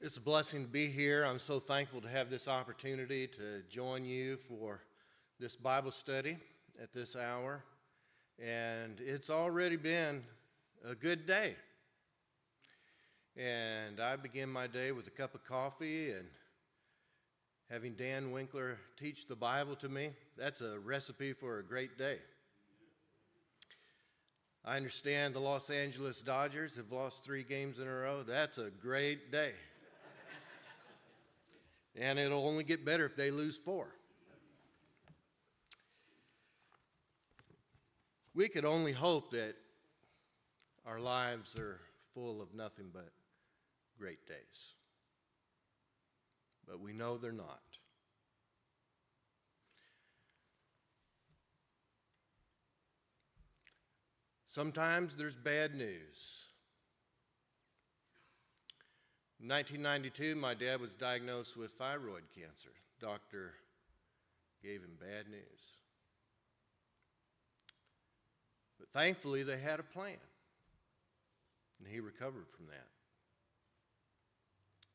It's a blessing to be here. I'm so thankful to have this opportunity to join you for this Bible study at this hour. And it's already been a good day. And I begin my day with a cup of coffee and having Dan Winkler teach the Bible to me. That's a recipe for a great day. I understand the Los Angeles Dodgers have lost 3 games in a row. That's a great day. And it'll only get better if they lose 4. We could only hope that our lives are full of nothing but great days. But we know they're not. Sometimes there's bad news. In 1992, my dad was diagnosed with thyroid cancer. Doctor gave him bad news. But thankfully, they had a plan, and he recovered from that.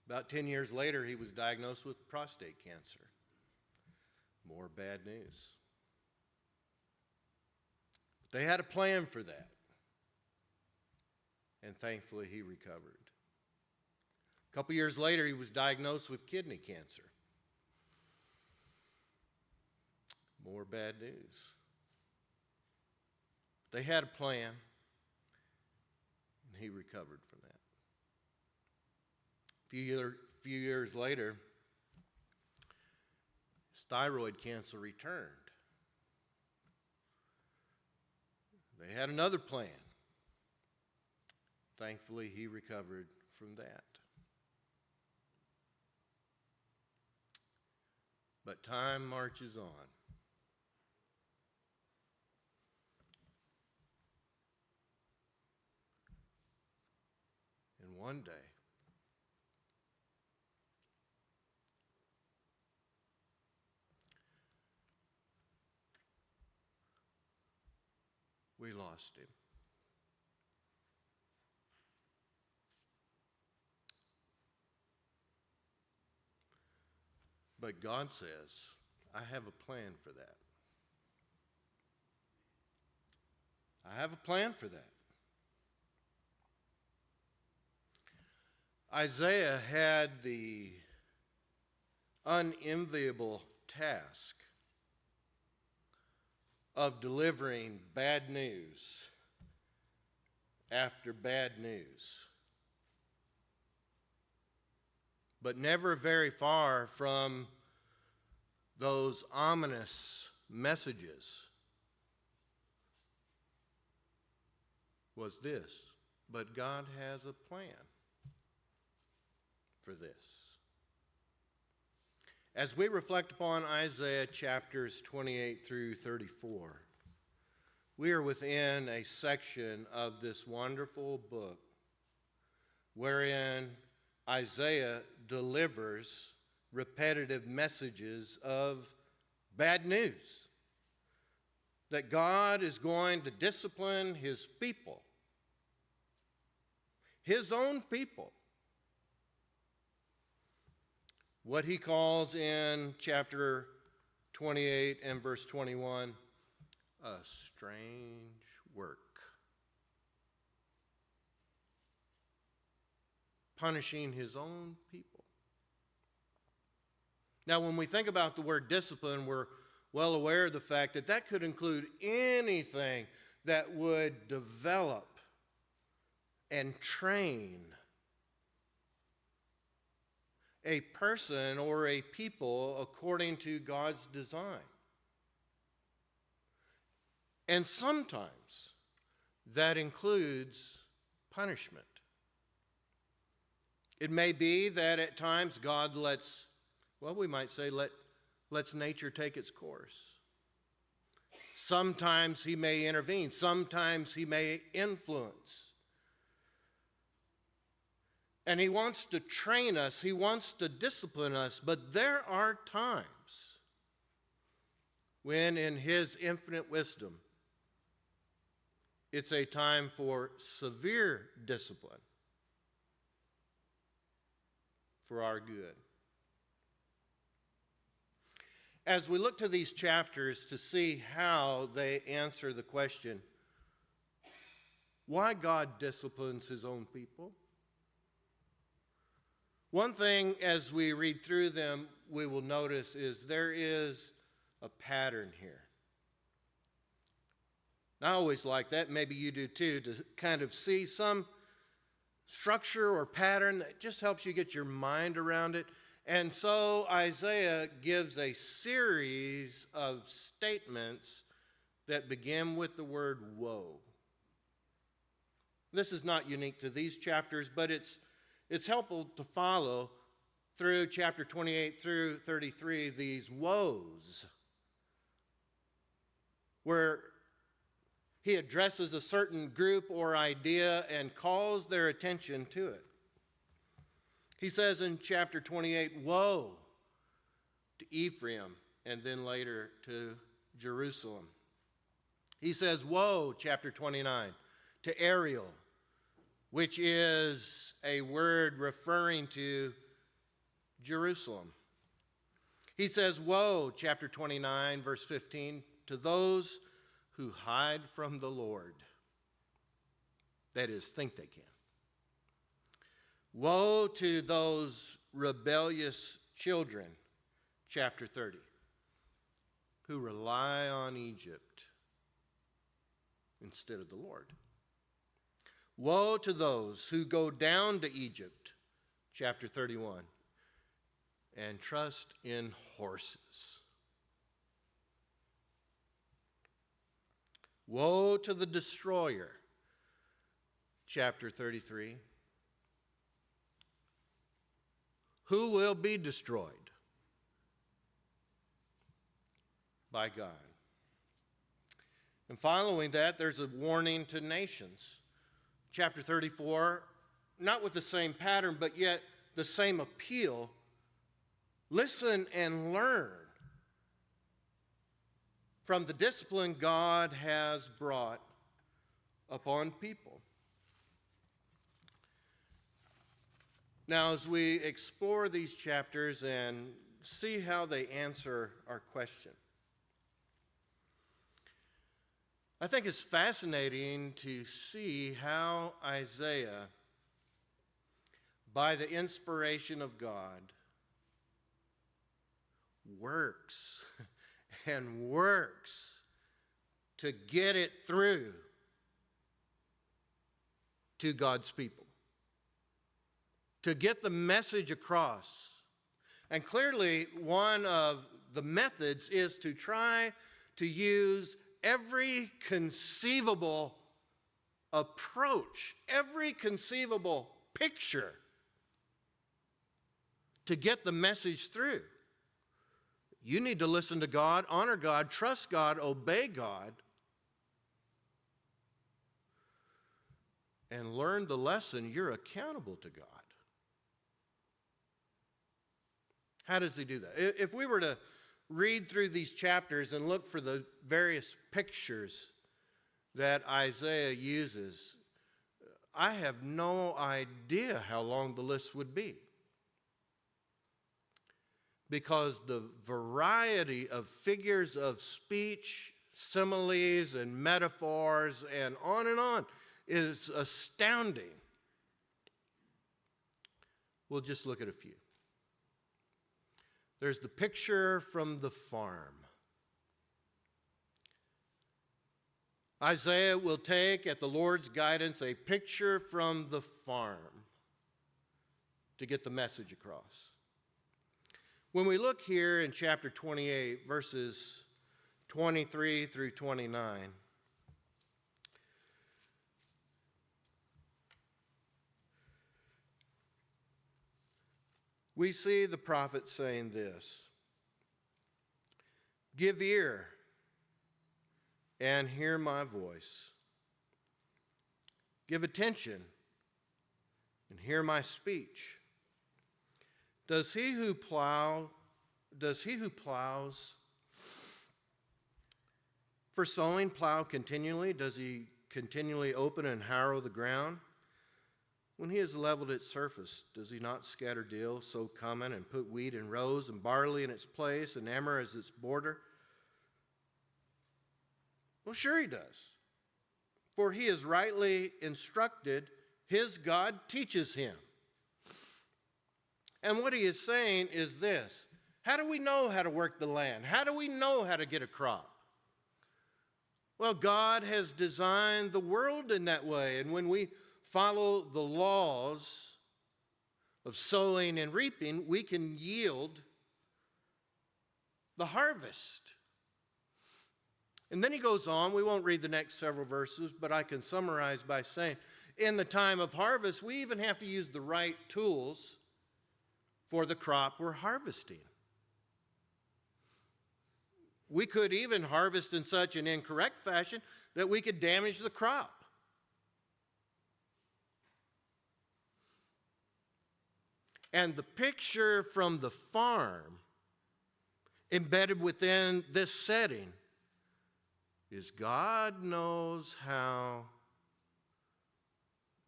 About 10 years later, he was diagnosed with prostate cancer. More bad news. But they had a plan for that, and thankfully, he recovered. A couple years later, he was diagnosed with kidney cancer. More bad news. They had a plan, and he recovered from that. A few years later, his thyroid cancer returned. They had another plan. Thankfully, he recovered from that. But time marches on. And one day, we lost him. But God says, I have a plan for that. I have a plan for that. Isaiah had the unenviable task of delivering bad news after bad news, but never very far from those ominous messages was this: but God has a plan for this. As we reflect upon Isaiah chapters 28 through 34, we are within a section of this wonderful book wherein Isaiah delivers repetitive messages of bad news, that God is going to discipline his people, his own people. What he calls in chapter 28 and verse 21, a strange work. Punishing his own people. Now, when we think about the word discipline, we're well aware of the fact that that could include anything that would develop and train a person or a people according to God's design. And sometimes that includes punishment. It may be that at times God lets nature take its course. Sometimes he may intervene. Sometimes he may influence. And he wants to train us. He wants to discipline us. But there are times when in his infinite wisdom, it's a time for severe discipline for our good. As we look to these chapters to see how they answer the question, why God disciplines his own people, one thing as we read through them we will notice is there is a pattern here. I always like that, maybe you do too, to kind of see some structure or pattern that just helps you get your mind around it. And so Isaiah gives a series of statements that begin with the word woe. This is not unique to these chapters, but it's helpful to follow through chapter 28 through 33 these woes, where he addresses a certain group or idea and calls their attention to it. He says in chapter 28, woe to Ephraim, and then later to Jerusalem. He says, woe, chapter 29, to Ariel, which is a word referring to Jerusalem. He says, woe, chapter 29, verse 15, to those who hide from the Lord. That is, think they can. Woe to those rebellious children, chapter 30, who rely on Egypt instead of the Lord. Woe to those who go down to Egypt, chapter 31, and trust in horses. Woe to the destroyer, chapter 33. Who will be destroyed? By God. And following that, there's a warning to nations. Chapter 34, not with the same pattern, but yet the same appeal. Listen and learn from the discipline God has brought upon people. Now, as we explore these chapters and see how they answer our question, I think it's fascinating to see how Isaiah, by the inspiration of God, works and works to get it through to God's people, to get the message across. And clearly, one of the methods is to try to use every conceivable approach, every conceivable picture to get the message through. You need to listen to God, honor God, trust God, obey God, and learn the lesson you're accountable to God. How does he do that? If we were to read through these chapters and look for the various pictures that Isaiah uses, I have no idea how long the list would be. Because the variety of figures of speech, similes, and metaphors, and on, is astounding. We'll just look at a few. There's the picture from the farm. Isaiah will take, at the Lord's guidance, a picture from the farm to get the message across. When we look here in chapter 28, verses 23 through 29, we see the prophet saying this: "Give ear and hear my voice. Give attention and hear my speech. Does he who plows for sowing plow continually? Does he continually open and harrow the ground? When he has leveled its surface, does he not scatter deal, sow cumin, and put wheat in rows, and barley in its place, and emmer as its border? Well, sure he does. For he is rightly instructed, his God teaches him. And what he is saying is this: how do we know how to work the land? How do we know how to get a crop? Well, God has designed the world in that way, and when we follow the laws of sowing and reaping, we can yield the harvest. And then he goes on. We won't read the next several verses, but I can summarize by saying, in the time of harvest, we even have to use the right tools for the crop we're harvesting. We could even harvest in such an incorrect fashion that we could damage the crop. And the picture from the farm embedded within this setting is God knows how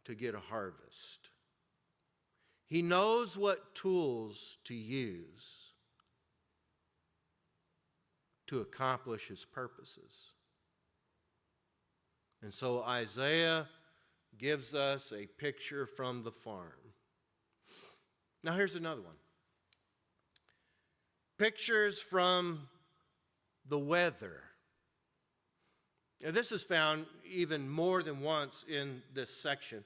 to get a harvest. He knows what tools to use to accomplish his purposes. And so Isaiah gives us a picture from the farm. Now here's another one. Pictures from the weather. Now, this is found even more than once in this section,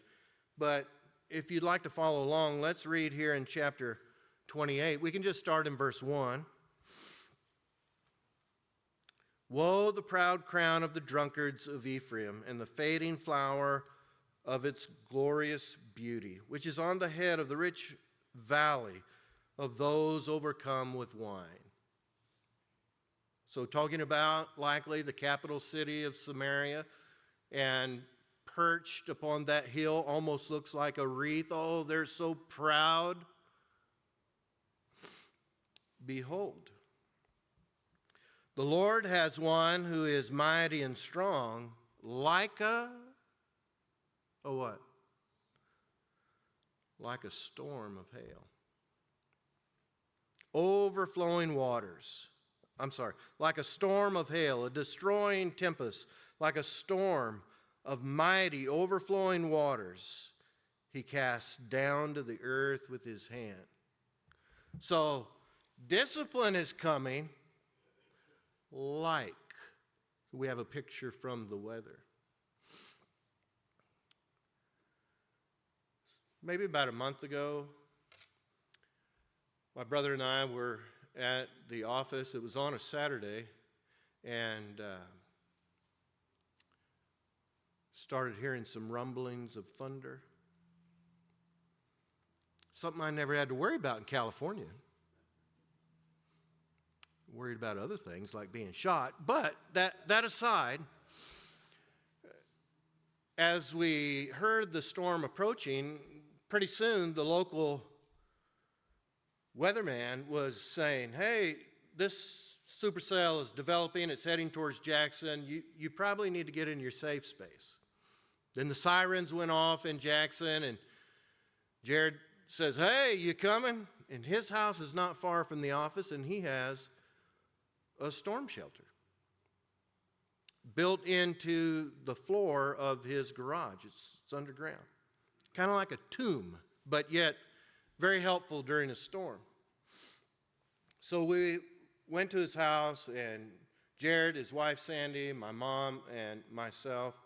but if you'd like to follow along, let's read here in chapter 28. We can just start in verse 1. Woe, the proud crown of the drunkards of Ephraim, and the fading flower of its glorious beauty, which is on the head of the rich valley of those overcome with wine. So talking about likely the capital city of Samaria, and perched upon that hill almost looks like a wreath. Oh, they're so proud. Behold, the Lord has one who is mighty and strong, like a what? Like a storm of hail. Overflowing waters. Like a storm of hail, a destroying tempest, like a storm of mighty overflowing waters, he casts down to the earth with his hand. So, discipline is coming like. We have a picture from the weather. Maybe about a month ago, my brother and I were at the office. It was on a Saturday, and started hearing some rumblings of thunder. Something I never had to worry about in California. Worried about other things like being shot. But that aside, as we heard the storm approaching, pretty soon the local weatherman was saying, hey, this supercell is developing. It's heading towards Jackson. You probably need to get in your safe space. Then the sirens went off in Jackson, and Jared says, hey, you coming? And his house is not far from the office, and he has a storm shelter built into the floor of his garage. It's underground. Kind of like a tomb, but yet very helpful during a storm. So we went to his house, and Jared, his wife Sandy, my mom, and myself,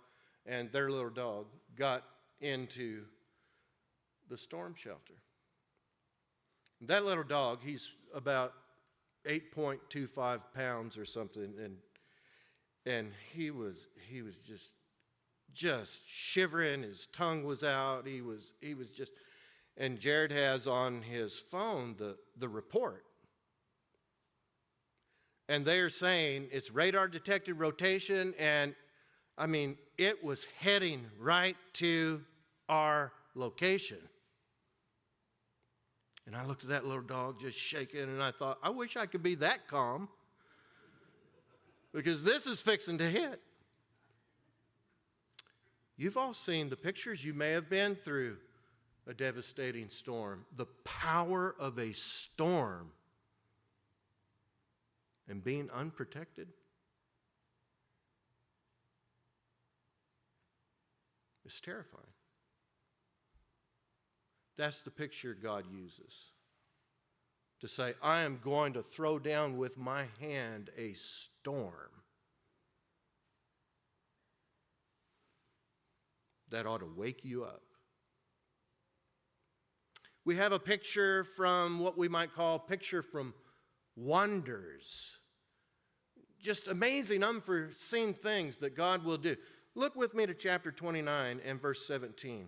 and their little dog got into the storm shelter. That little dog, he's about 8.25 pounds or something, and he was just shivering. His tongue was out. He was just, and Jared has on his phone the report. And they are saying it's radar detected rotation, and I mean, it was heading right to our location. And I looked at that little dog just shaking, and I thought, I wish I could be that calm, because this is fixing to hit. You've all seen the pictures. You may have been through a devastating storm, the power of a storm, and being unprotected, is terrifying. That's the picture God uses to say, I am going to throw down with my hand a storm that ought to wake you up. We have a picture from what we might call picture from wonders. Just amazing, unforeseen things that God will do. Look with me to chapter 29 and verse 17.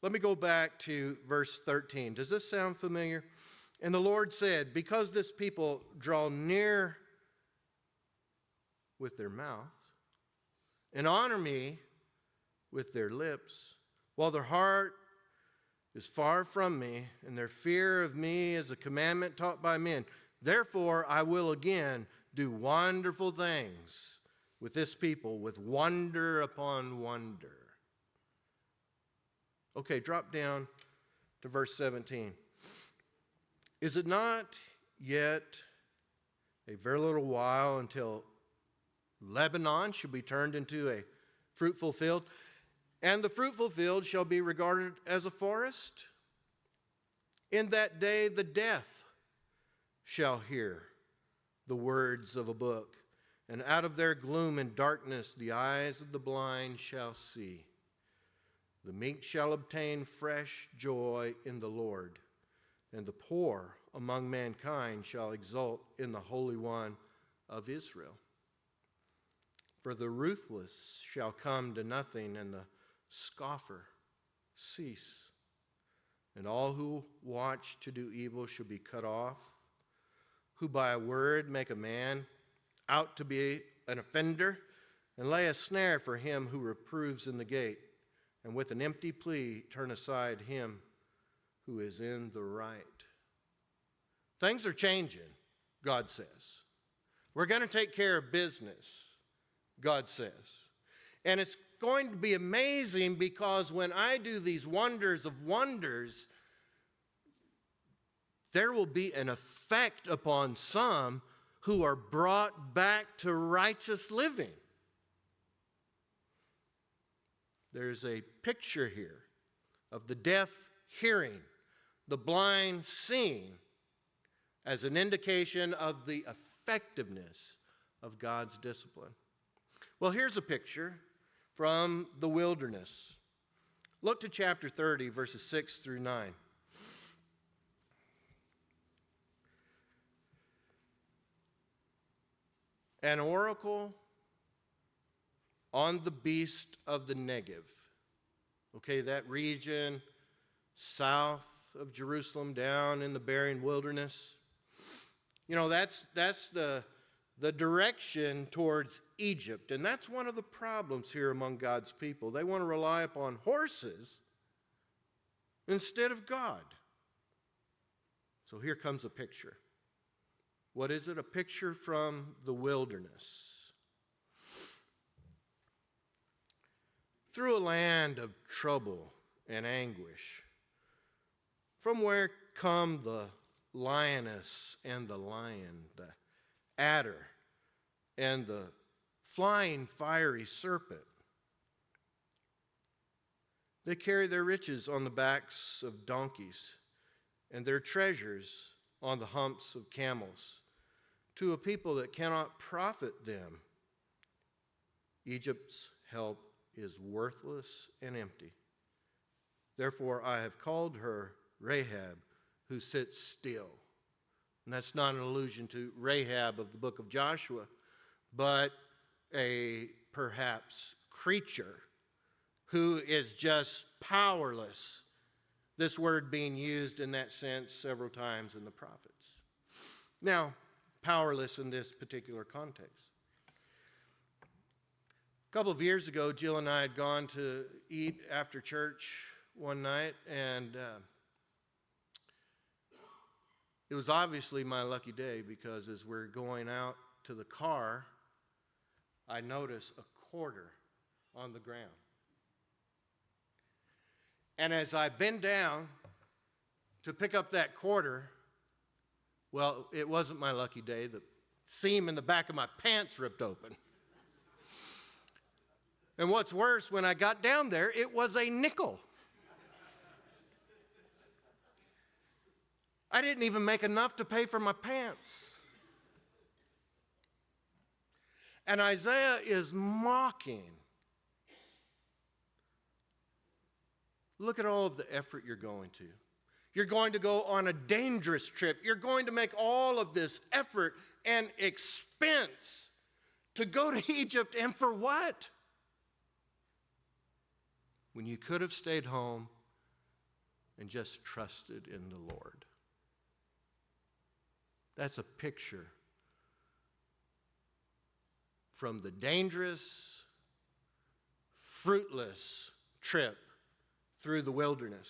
Let me go back to verse 13. Does this sound familiar? And the Lord said, because this people draw near with their mouth and honor me with their lips, while their heart is far from me, and their fear of me is a commandment taught by men, therefore I will again do wonderful things with this people, with wonder upon wonder. Okay, drop down to verse 17. Is it not yet a very little while until Lebanon shall be turned into a fruitful field, and the fruitful field shall be regarded as a forest? In that day the deaf shall hear the words of a book, and out of their gloom and darkness the eyes of the blind shall see. The meek shall obtain fresh joy in the Lord, and the poor among mankind shall exult in the Holy One of Israel. For the ruthless shall come to nothing, and the scoffer cease. And all who watch to do evil shall be cut off, who by a word make a man out to be an offender, and lay a snare for him who reproves in the gate, and with an empty plea turn aside him who is in the right. Things are changing, God says. We're going to take care of business, God says. And it's going to be amazing, because when I do these wonders of wonders, there will be an effect upon some who are brought back to righteous living. There's a picture here of the deaf hearing, the blind seeing, as an indication of the effectiveness of God's discipline. Well, here's a picture from the wilderness. Look to chapter 30, verses 6 through 9. An oracle on the beast of the Negev. Okay, that region south of Jerusalem, down in the barren wilderness. You know, that's the direction towards Egypt. And that's one of the problems here among God's people. They want to rely upon horses instead of God. So here comes a picture. What is it? A picture from the wilderness. Through a land of trouble and anguish, from where come the lioness and the lion, the adder and the flying fiery serpent. They carry their riches on the backs of donkeys and their treasures on the humps of camels, to a people that cannot profit them. Egypt's help is worthless and empty. Therefore I have called her Rahab, who sits still. And that's not an allusion to Rahab of the book of Joshua, but a perhaps creature who is just powerless. This word being used in that sense several times in the prophets. Now, powerless in this particular context. A couple of years ago, Jill and I had gone to eat after church one night, and it was obviously my lucky day, because as we're going out to the car, I notice a quarter on the ground. And as I bend down to pick up that quarter, well, it wasn't my lucky day. The seam in the back of my pants ripped open. And what's worse, when I got down there, it was a nickel. I didn't even make enough to pay for my pants. And Isaiah is mocking. Look at all of the effort you're going to. You're going to go on a dangerous trip. You're going to make all of this effort and expense to go to Egypt, and for what? When you could have stayed home and just trusted in the Lord. That's a picture from the dangerous, fruitless trip through the wilderness.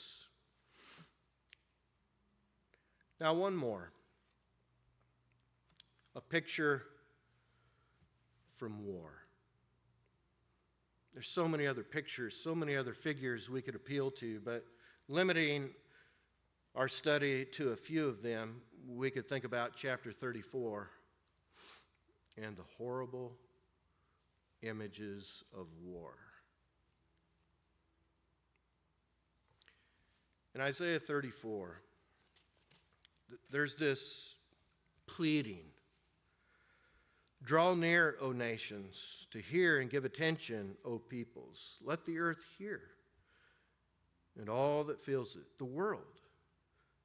Now, one more. A picture from war. There's so many other pictures, so many other figures we could appeal to, but limiting our study to a few of them, we could think about chapter 34 and the horrible images of war. In Isaiah 34, there's this pleading. Draw near, O nations, to hear and give attention, O peoples. Let the earth hear, and all that fills it, the world,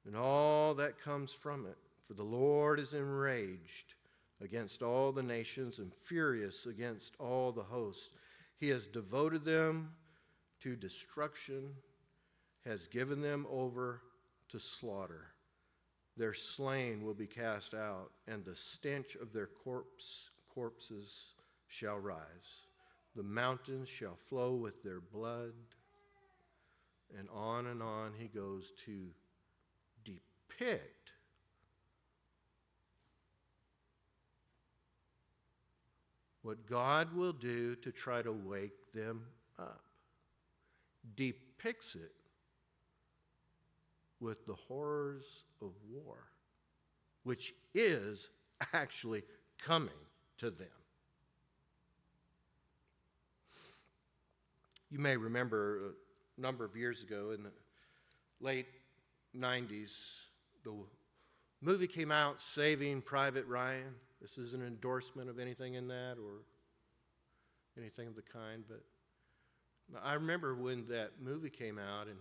and all that comes from it. For the Lord is enraged against all the nations and furious against all the hosts. He has devoted them to destruction, has given them over to slaughter. Their slain will be cast out, and the stench of their corpses shall rise. The mountains shall flow with their blood. And on he goes to depict what God will do to try to wake them up. Depicts it with the horrors of war, which is actually coming to them. You may remember a number of years ago in the late 90s, the movie came out, Saving Private Ryan. This is an endorsement of anything in that or anything of the kind, but I remember when that movie came out and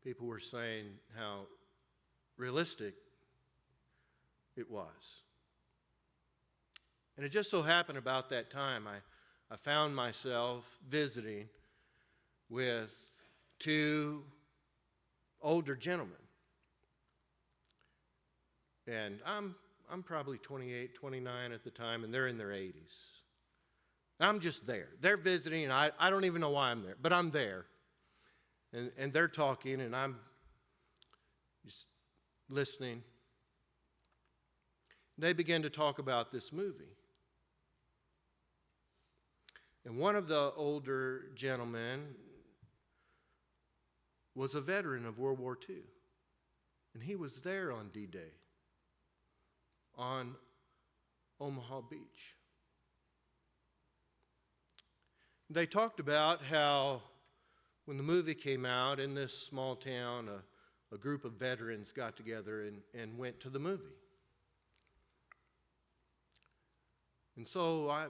people were saying how realistic it was. And it just so happened about that time, I found myself visiting with two older gentlemen. And I'm probably 28, 29 at the time, and they're in their 80s. I'm just there. They're visiting, and I don't even know why I'm there, but I'm there. And they're talking, and I'm just listening. They begin to talk about this movie. And one of the older gentlemen was a veteran of World War II. And he was there on D-Day, on Omaha Beach. They talked about how when the movie came out in this small town, a group of veterans got together and went to the movie. And so I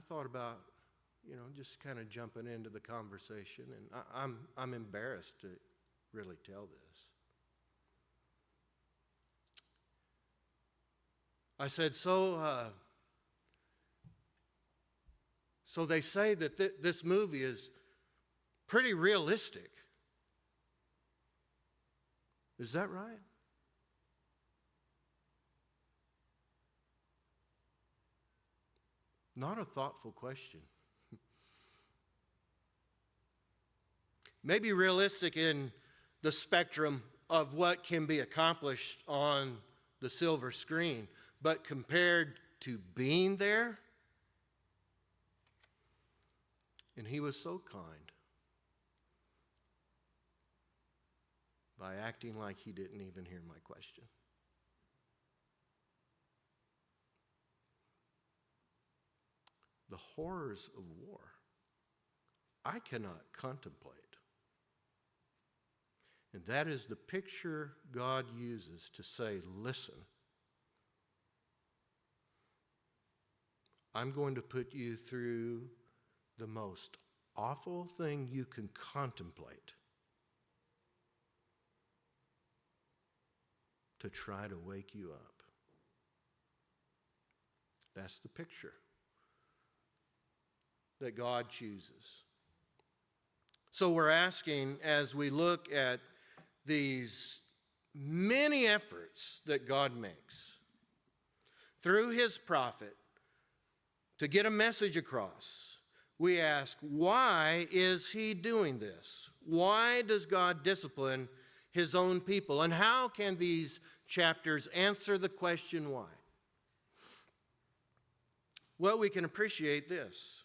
thought about, just kind of jumping into the conversation, and I'm embarrassed to really tell this. I said, so they say that this movie is pretty realistic. Is that right? Not a thoughtful question. Maybe realistic in the spectrum of what can be accomplished on the silver screen, But compared to being there, and he was so kind by acting like he didn't even hear my question. The horrors of war, I cannot contemplate. And that is the picture God uses to say, listen, I'm going to put you through the most awful thing you can contemplate to try to wake you up. That's the picture that God chooses. So we're asking, as we look at these many efforts that God makes through his prophet to get a message across, we ask, why is he doing this? Why does God discipline his own people? And how can these chapters answer the question why? Well, we can appreciate this,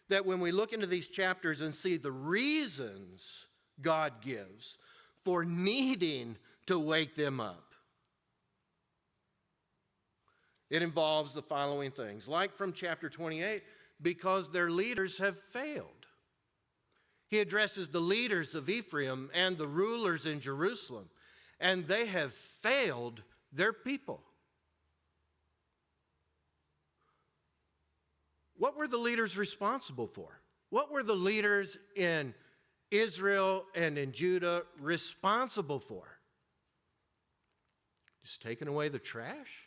that when we look into these chapters and see the reasons God gives for needing to wake them up, it involves the following things. Like from chapter 28, because their leaders have failed. He addresses the leaders of Ephraim and the rulers in Jerusalem, and they have failed their people. What were the leaders responsible for? What were the leaders in Israel and in Judah responsible for? Just taking away the trash?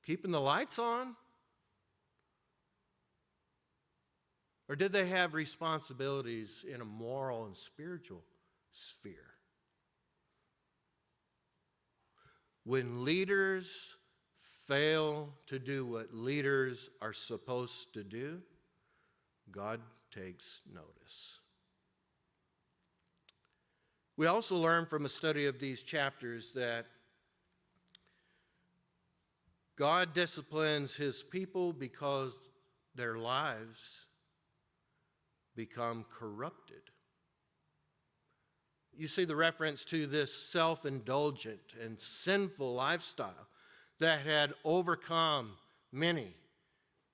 Keeping the lights on? Or did they have responsibilities in a moral and spiritual sphere? When leaders fail to do what leaders are supposed to do, God takes notice. We also learn from a study of these chapters that God disciplines his people because their lives become corrupted. You see the reference to this self-indulgent and sinful lifestyle that had overcome many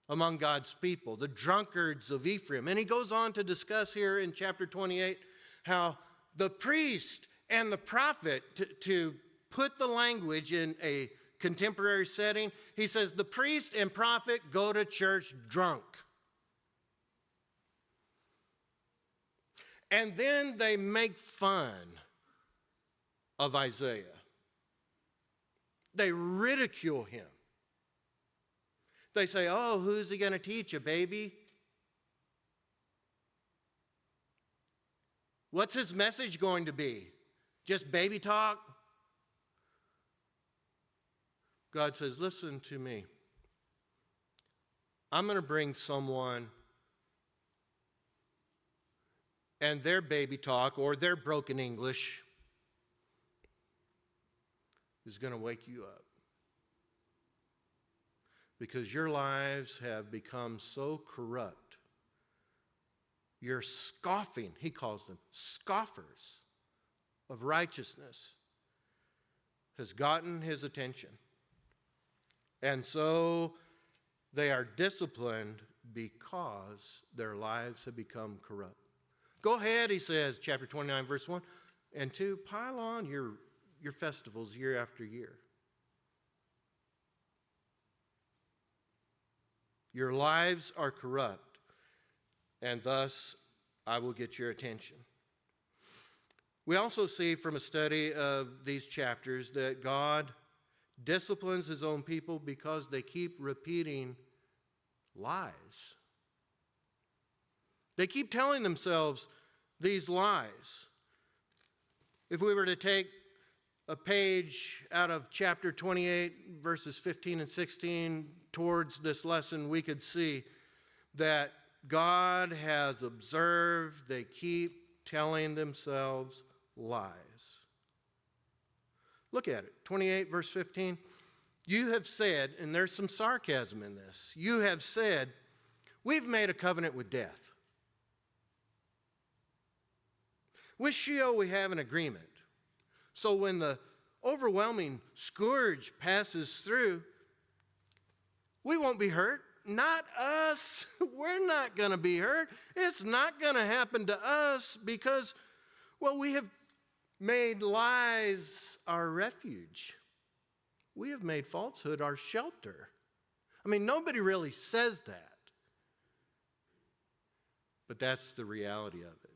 among God's people, the drunkards of Ephraim. And he goes on to discuss here in chapter 28 how the priest and the prophet, to put the language in a contemporary setting, he says the priest and prophet go to church drunk. And then they make fun of Isaiah. They ridicule him. They say, oh, who's he going to teach, a baby? What's his message going to be? Just baby talk? God says, listen to me. I'm going to bring someone, and their baby talk or their broken English is going to wake you up. Because your lives have become so corrupt. You're scoffing, he calls them, scoffers of righteousness, has gotten his attention. And so they are disciplined because their lives have become corrupt. Go ahead, he says, chapter 29, verse 1 and 2, pile on your festivals year after year. Your lives are corrupt, and thus I will get your attention. We also see from a study of these chapters that God disciplines his own people because they keep repeating lies. They keep telling themselves these lies. If we were to take a page out of chapter 28, verses 15 and 16 towards this lesson, we could see that God has observed they keep telling themselves lies. Look at it, 28 verse 15. You have said, and there's some sarcasm in this, you have said, we've made a covenant with death. With Sheol we have an agreement. So when the overwhelming scourge passes through, we won't be hurt. Not us. We're not going to be hurt. It's not going to happen to us because, well, we have made lies our refuge. We have made falsehood our shelter. I mean, nobody really says that. But that's the reality of it.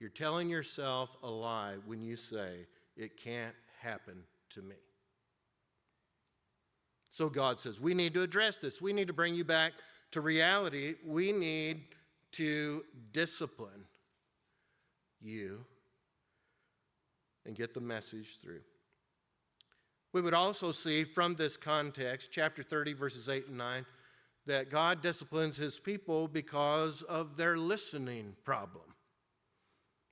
You're telling yourself a lie when you say, it can't happen to me. So God says, we need to address this. We need to bring you back to reality. We need to discipline you and get the message through. We would also see from this context, chapter 30, verses 8 and 9, that God disciplines his people because of their listening problem.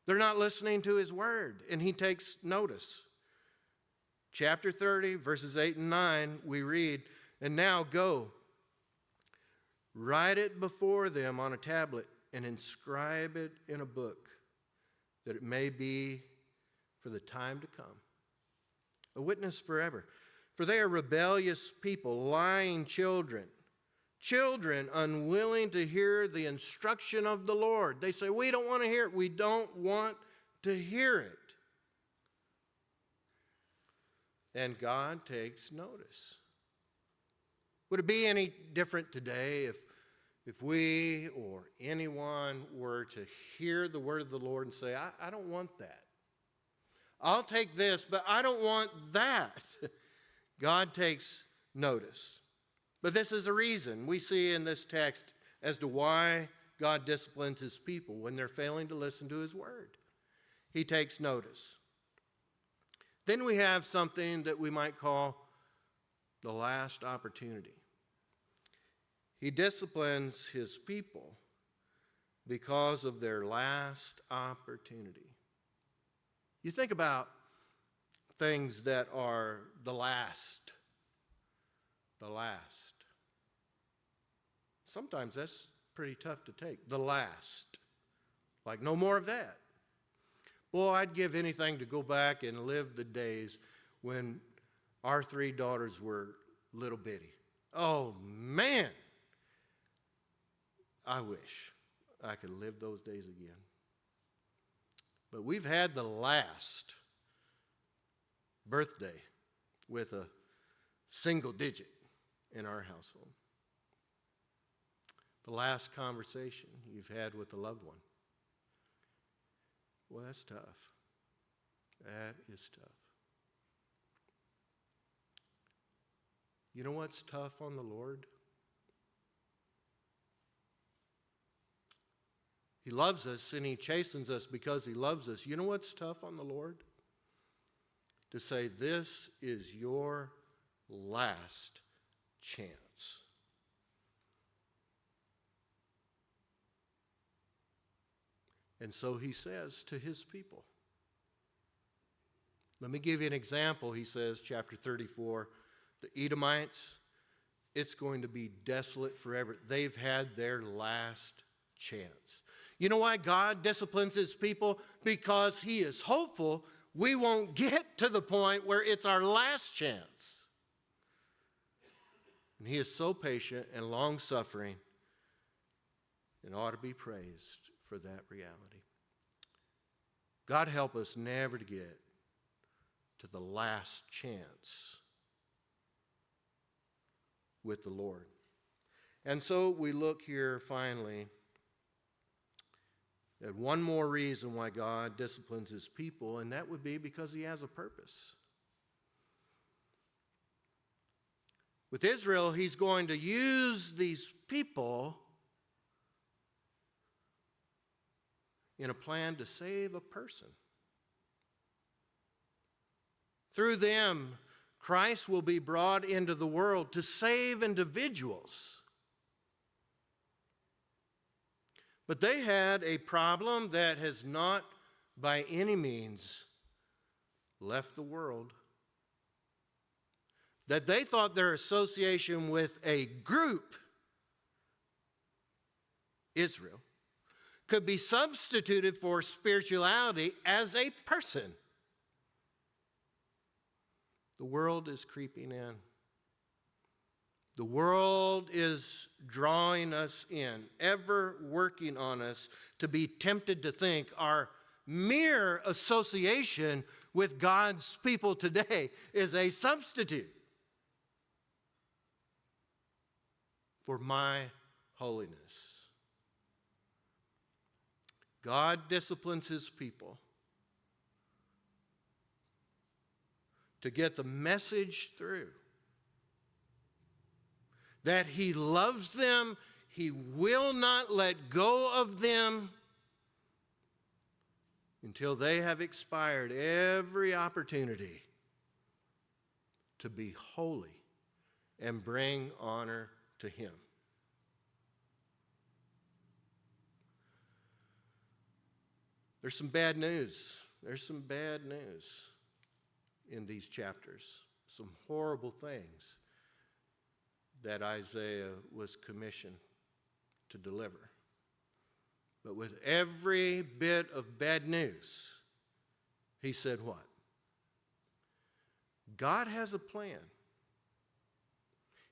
They're not listening to his word, and he takes notice. Chapter 30, verses 8 and 9, we read, and now go, write it before them on a tablet and inscribe it in a book, that it may be for the time to come, a witness forever. For they are rebellious people, lying children, children unwilling to hear the instruction of the Lord. They say, we don't want to hear it. We don't want to hear it. And God takes notice. Would it be any different today if we or anyone were to hear the word of the Lord and say, I don't want that. I'll take this, but I don't want that. God takes notice. But this is a reason we see in this text as to why God disciplines his people when they're failing to listen to his word. He takes notice. Then we have something that we might call the last opportunity. He disciplines his people because of their last opportunity. You think about things that are the last. Sometimes that's pretty tough to take. The last. Like, no more of that. Boy, I'd give anything to go back and live the days when our three daughters were little bitty. Oh, man. I wish I could live those days again. But we've had the last birthday with a single digit in our household. The last conversation you've had with a loved one. Well, that's tough. That is tough. You know what's tough on the Lord? He loves us and he chastens us because he loves us. You know what's tough on the Lord? To say, this is your last chance. And so he says to his people. Let me give you an example. He says, chapter 34, the Edomites, it's going to be desolate forever. They've had their last chance. You know why God disciplines his people? Because he is hopeful we won't get to the point where it's our last chance. And he is so patient and long-suffering and ought to be praised for that reality. God help us never to get to the last chance with the Lord. And so we look here finally at one more reason why God disciplines his people, and that would be because he has a purpose. With Israel, he's going to use these people in a plan to save a person. Through them, Christ will be brought into the world to save individuals. But they had a problem that has not by any means left the world. that they thought their association with a group, Israel, could be substituted for spirituality as a person. The world is creeping in. The world is drawing us in, ever working on us to be tempted to think our mere association with God's people today is a substitute for my holiness. God disciplines his people to get the message through that he loves them, he will not let go of them until they have expired every opportunity to be holy and bring honor to him. There's some bad news. There's some bad news in these chapters. Some horrible things that Isaiah was commissioned to deliver. But with every bit of bad news, he said what? God has a plan.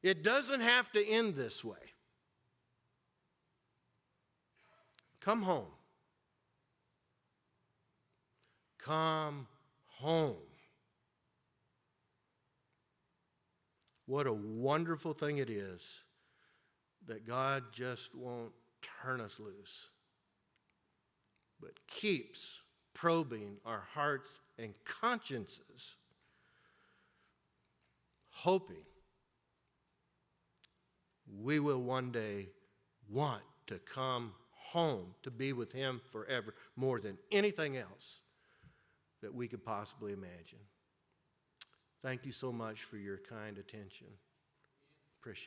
It doesn't have to end this way. Come home. Come home. What a wonderful thing it is that God just won't turn us loose, but keeps probing our hearts and consciences, hoping we will one day want to come home to be with him forever, more than anything else that we could possibly imagine. Thank you so much for your kind attention.